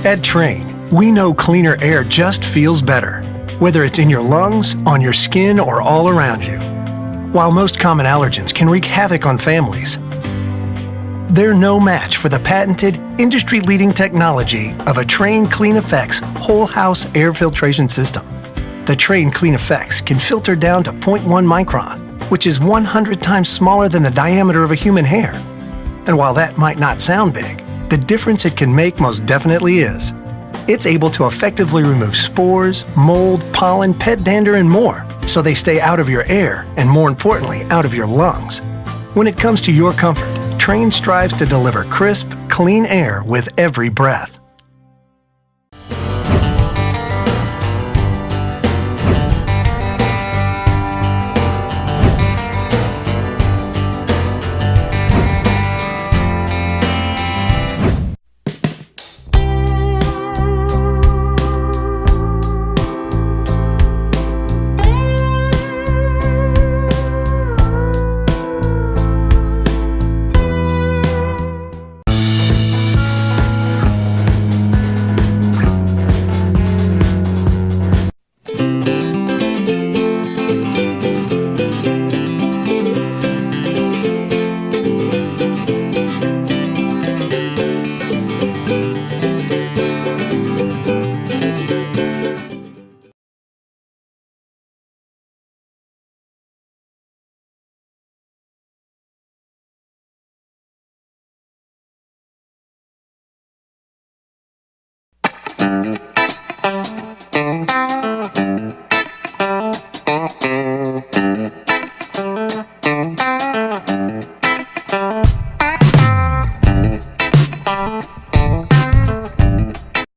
At Trane, we know cleaner air just feels better, whether it's in your lungs, on your skin, or all around you. While most common allergens can wreak havoc on families, they're no match for the patented, industry-leading technology of a Trane Clean Effects whole house air filtration system. The Trane Clean Effects can filter down to 0.1 micron, which is 100 times smaller than the diameter of a human hair. And while that might not sound big, the difference it can make most definitely is. It's able to effectively remove spores, mold, pollen, pet dander, and more, so they stay out of your air and, more importantly, out of your lungs. When it comes to your comfort, Trane strives to deliver crisp, clean air with every breath.